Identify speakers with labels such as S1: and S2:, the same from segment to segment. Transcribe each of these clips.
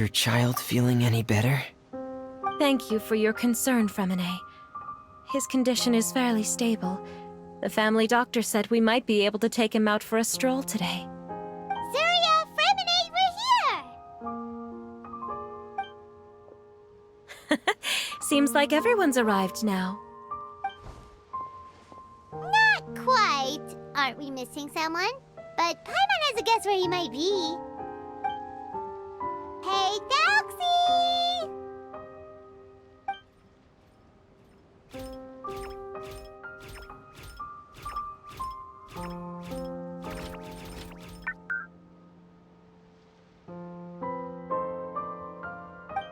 S1: your child feeling any better?
S2: Thank you for your concern, Freminet. His condition is fairly stable. The family doctor said we might be able to take him out for a stroll today.
S3: Zuria, Freminet, we're here!
S2: Seems like everyone's arrived now.
S3: Not quite. Aren't we missing someone? But Paimon has a guess where he might be. Hey, Thelxies!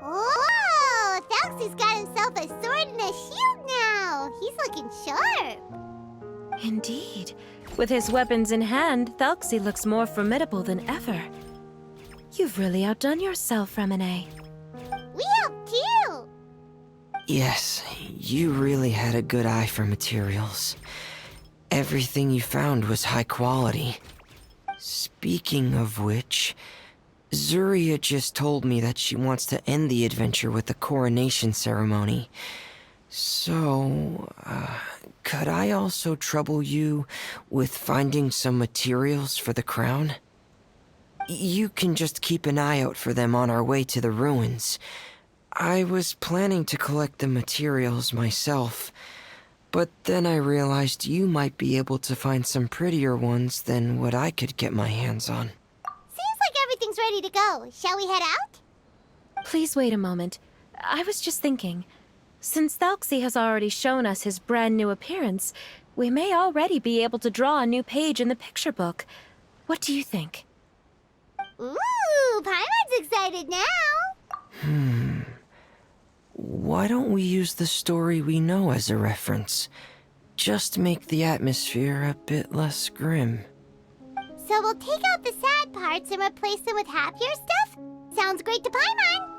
S3: Whoa! Thelxies got himself a sword and a shield now! He's looking sharp!
S2: Indeed. With his weapons in hand, Thelxie looks more formidable than ever. You've really outdone yourself, Freminet.
S3: We helped too!
S1: Yes, you really had a good eye for materials. Everything you found was high quality. Speaking of which, Zuria just told me that she wants to end the adventure with the coronation ceremony. So, could I also trouble you with finding some materials for the crown? You can just keep an eye out for them on our way to the ruins. I was planning to collect the materials myself, but then I realized you might be able to find some prettier ones than what I could get my hands on.
S3: Seems like everything's ready to go. Shall we head out?
S2: Please wait a moment. I was just thinking. Since Thelxie has already shown us his brand new appearance, we may already be able to draw a new page in the picture book. What do you think?
S3: Ooh, Paimon's excited now!
S1: Why don't we use the story we know as a reference? Just make the atmosphere a bit less grim.
S3: So we'll take out the sad parts and replace them with happier stuff? Sounds great to Paimon!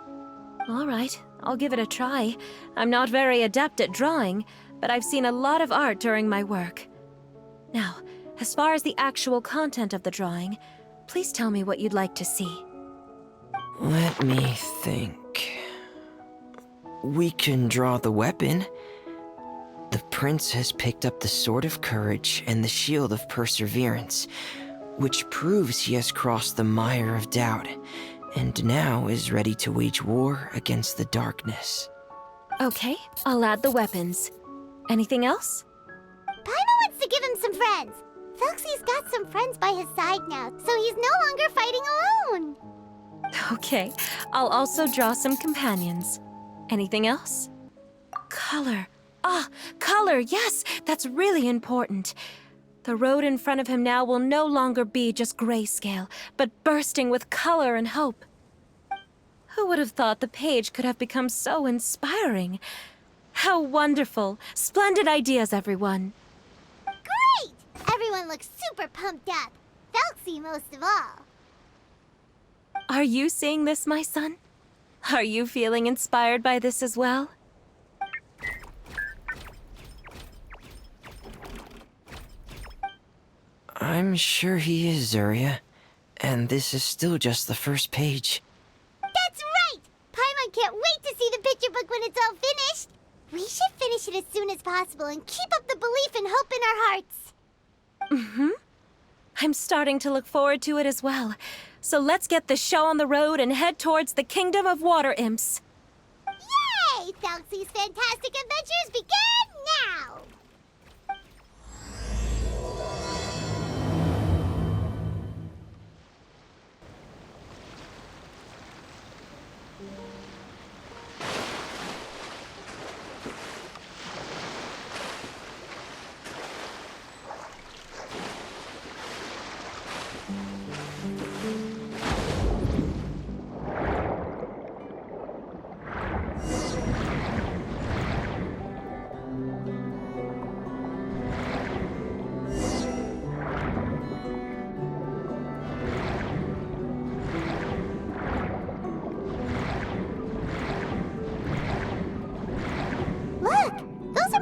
S2: All right, I'll give it a try. I'm not very adept at drawing, but I've seen a lot of art during my work. Now, as far as the actual content of the drawing, please tell me what you'd like to see.
S1: Let me think. We can draw the weapon. The prince has picked up the Sword of Courage and the Shield of Perseverance, which proves he has crossed the mire of doubt, and now is ready to wage war against the darkness.
S2: Okay, I'll add the weapons. Anything else?
S3: Paimon wants to give him some friends. Thelxie's got some friends by his side now, so he's no longer fighting alone.
S2: Okay, I'll also draw some companions. Anything else? Color. Ah, color, yes, that's really important. The road in front of him now will no longer be just grayscale, but bursting with color and hope. Who would have thought the page could have become so inspiring? How wonderful! Splendid ideas, everyone.
S3: Great! Everyone looks super pumped up. Thelxie most of all.
S2: Are you seeing this, my son? Are you feeling inspired by this as well?
S1: I'm sure he is, Zuria. And this is still just the first page.
S3: That's right! Paimon can't wait to see the picture book when it's all finished. We should finish it as soon as possible and keep up the belief and hope in our hearts.
S2: Mm-hmm. I'm starting to look forward to it as well. So let's get the show on the road and head towards the Kingdom of Water Imps.
S3: Yay! Thelxie's fantastic adventures begin now!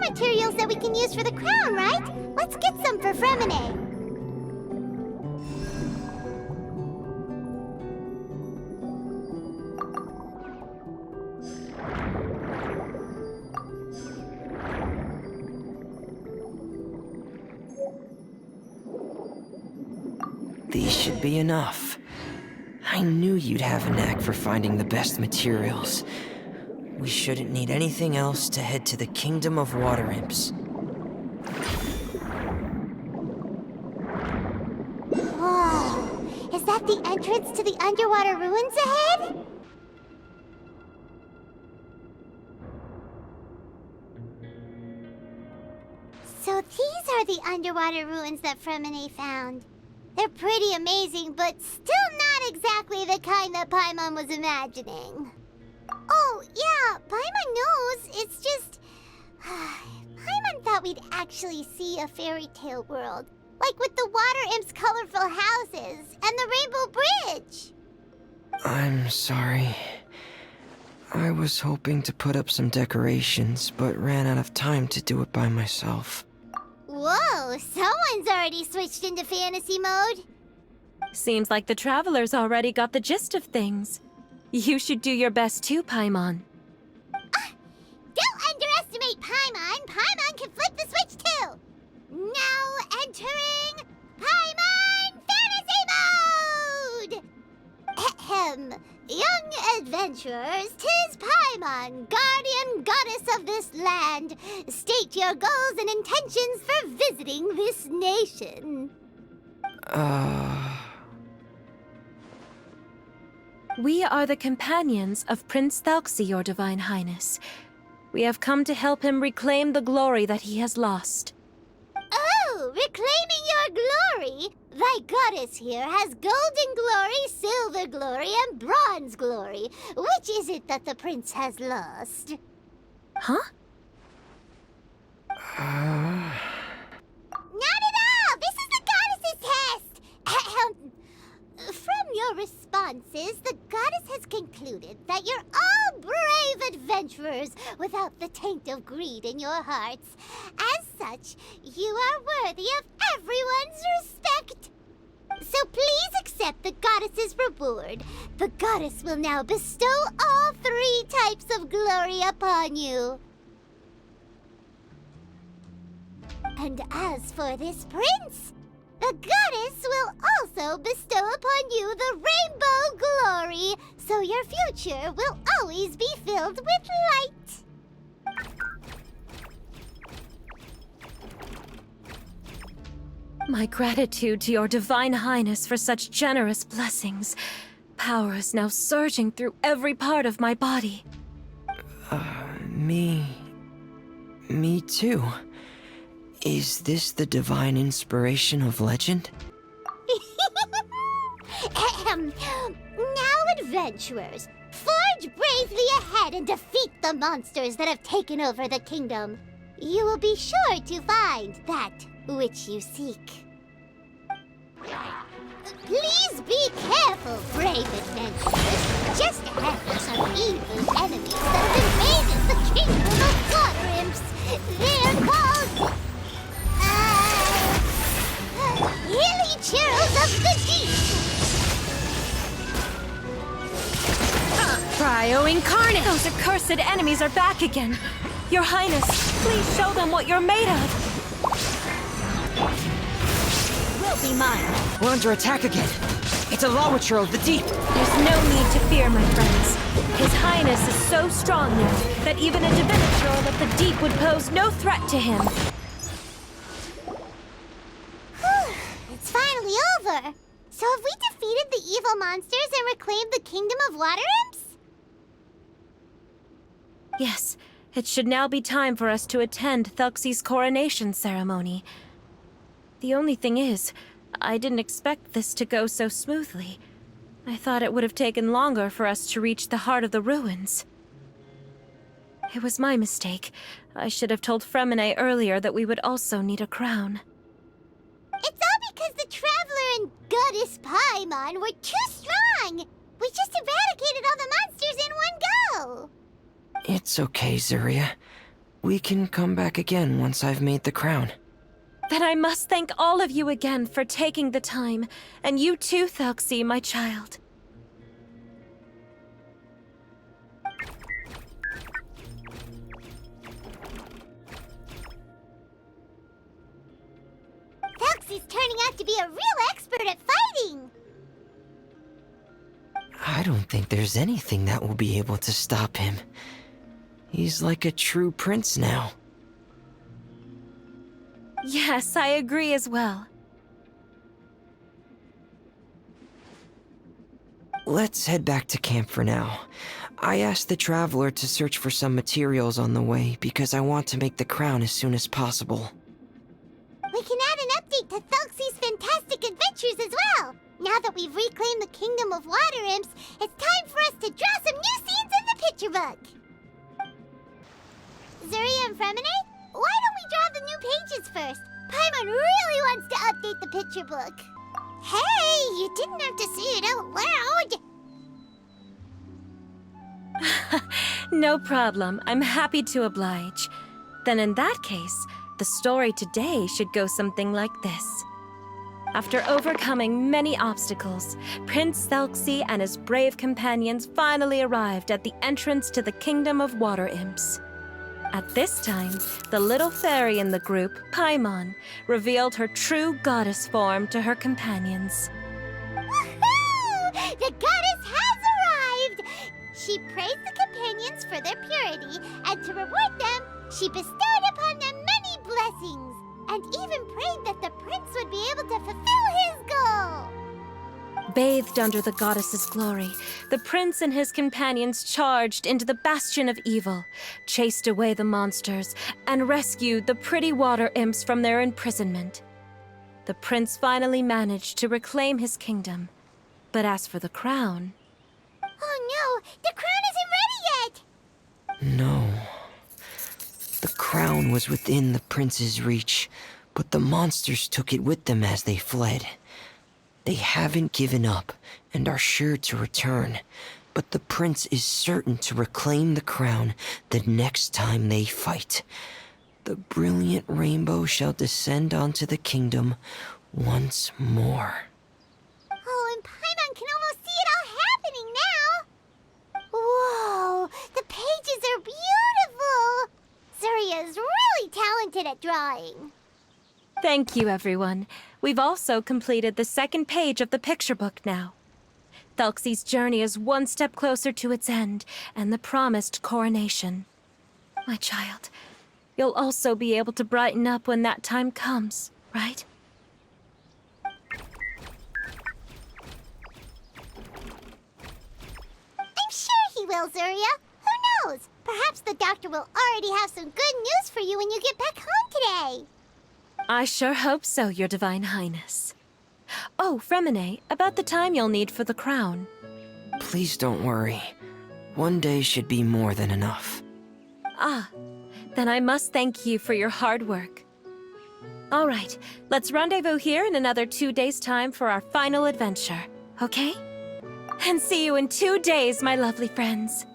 S3: Materials that we can use for the crown, right? Let's get some for Freminet.
S1: These should be enough. I knew you'd have a knack for finding the best materials. We shouldn't need anything else to head to the Kingdom of Water Imps.
S3: Whoa! Is that the entrance to the underwater ruins ahead? So these are the underwater ruins that Freminet found. They're pretty amazing, but still not exactly the kind that Paimon was imagining. Oh, yeah, Paimon knows. It's just... Paimon thought we'd actually see a fairy tale world. Like with the Water Imps' colorful houses and the Rainbow Bridge.
S1: I'm sorry. I was hoping to put up some decorations, but ran out of time to do it by myself.
S3: Whoa, someone's already switched into fantasy mode.
S2: Seems like the travelers already got the gist of things. You should do your best too, Paimon.
S3: Don't underestimate Paimon. Paimon can flip the switch too. Now entering Paimon Fantasy Mode! Ahem. Young adventurers, 'tis Paimon, guardian goddess of this land. State your goals and intentions for visiting this nation.
S2: We are the companions of Prince Thelxie, your Divine Highness. We have come to help him reclaim the glory that he has lost.
S3: Oh, reclaiming your glory? Thy goddess here has golden glory, silver glory, and bronze glory. Which is it that the prince has lost?
S2: Huh?
S3: Not at all! This is the goddess's test! Ahem. From your responses, the goddess has concluded that you're all brave adventurers without the taint of greed in your hearts. As such, you are worthy of everyone's respect. So please accept the goddess's reward. The goddess will now bestow all 3 types of glory upon you. And as for this prince, the goddess will also bestow upon you the rainbow glory, so your future will always be filled with light.
S2: My gratitude to your Divine Highness for such generous blessings. Power is now surging through every part of my body.
S1: Me too. Is this the divine inspiration of legend?
S3: Ahem. Now, adventurers, forge bravely ahead and defeat the monsters that have taken over the kingdom. You will be sure to find that which you seek. Please be careful, brave adventurers. Just ahead are some evil enemies that have invaded the kingdom of Water Imps. They're called... Hilly Churls of the Deep!
S2: Cryo Incarnate! Those accursed enemies are back again. Your Highness, please show them what you're made of. Will be mine.
S1: We're under attack again. It's a Lawitcher of the Deep.
S2: There's no need to fear, my friends. His Highness is so strong now that even a Diviniture of the Deep would pose no threat to him.
S3: It's finally over. So have we defeated the evil monsters and reclaimed the Kingdom of Water Imps?
S2: Yes, it should now be time for us to attend Thelxie's coronation ceremony. The only thing is, I didn't expect this to go so smoothly. I thought it would have taken longer for us to reach the heart of the ruins. It was my mistake. I should have told Freminet earlier that we would also need a crown.
S3: It's all because the Traveler and Goddess Paimon were too strong! We just eradicated all the monsters in one go!
S1: It's okay, Zuria. We can come back again once I've made the crown.
S2: Then I must thank all of you again for taking the time, and you too, Thelxie, my child.
S3: Thelxie's turning out to be a real expert at fighting!
S1: I don't think there's anything that will be able to stop him. He's like a true prince now.
S2: Yes, I agree as well.
S1: Let's head back to camp for now. I asked the traveler to search for some materials on the way because I want to make the crown as soon as possible.
S3: We can add an update to Thelxies' fantastic adventures as well! Now that we've reclaimed the Kingdom of Water Imps, it's time for us to draw some new scenes in the picture book! Zuria and Freminet, why don't we draw the new pages first? Paimon really wants to update the picture book. Hey, you didn't have to say it out loud!
S2: No problem. I'm happy to oblige. Then in that case, the story today should go something like this. After overcoming many obstacles, Prince Thelxie and his brave companions finally arrived at the entrance to the Kingdom of Water Imps. At this time, the little fairy in the group, Paimon, revealed her true goddess form to her companions.
S3: Woohoo! The goddess has arrived! She praised the companions for their purity, and to reward them, she bestowed upon them many blessings, and even prayed that the prince would be able to fulfill his goal.
S2: Bathed under the goddess's glory, the prince and his companions charged into the bastion of evil, chased away the monsters, and rescued the pretty water imps from their imprisonment. The prince finally managed to reclaim his kingdom. But as for the crown...
S3: Oh no, the crown isn't ready yet!
S1: No. The crown was within the prince's reach, but the monsters took it with them as they fled. They haven't given up and are sure to return, but the prince is certain to reclaim the crown the next time they fight. The brilliant rainbow shall descend onto the kingdom once more.
S3: Oh, and Paimon can almost see it all happening now! Whoa, the pages are beautiful! Zuria is really talented at drawing.
S2: Thank you, everyone. We've also completed the second page of the picture book now. Thelxie's journey is one step closer to its end and the promised coronation. My child, you'll also be able to brighten up when that time comes, right?
S3: I'm sure he will, Zuria. Who knows? Perhaps the doctor will already have some good news for you when you get back home today.
S2: I sure hope so, Your Divine Highness. Oh, Freminet, about the time you'll need for the crown.
S1: Please don't worry. One day should be more than enough.
S2: Ah, then I must thank you for your hard work. All right, let's rendezvous here in another 2 days' time for our final adventure, okay? And see you in 2 days, my lovely friends.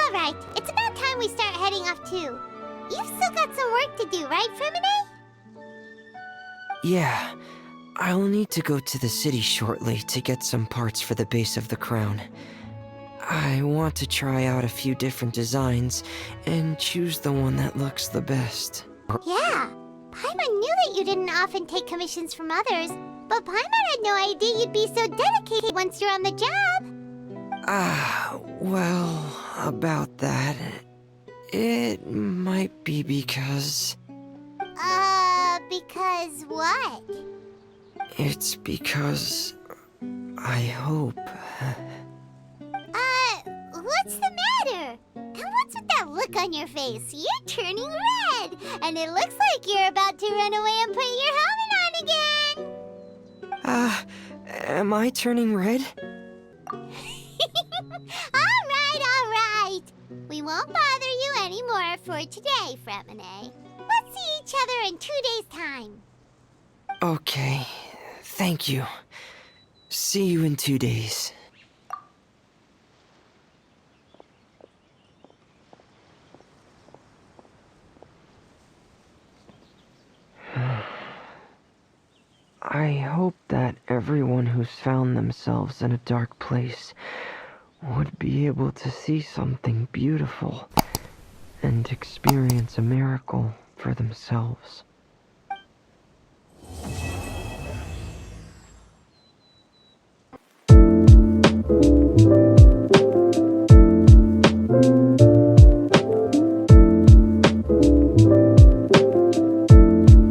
S3: Alright, it's about time we start heading off too. You've still got some work to do, right, Freminet?
S1: Yeah, I'll need to go to the city shortly to get some parts for the base of the crown. I want to try out a few different designs and choose the one that looks the best.
S3: Yeah, Paimon knew that you didn't often take commissions from others, but Paimon had no idea you'd be so dedicated once you're on the job.
S1: Well, about that, it might be because...
S3: Because what?
S1: It's because... I hope...
S3: What's the matter? And what's with that look on your face? You're turning red, and it looks like you're about to run away and put your helmet on again.
S1: Am I turning red?
S3: All right. We won't bother you anymore for today, Freminet. Let's see each other in 2 days' time.
S1: Okay, thank you. See you in 2 days. I hope that everyone who's found themselves in a dark place would be able to see something beautiful and experience a miracle for themselves.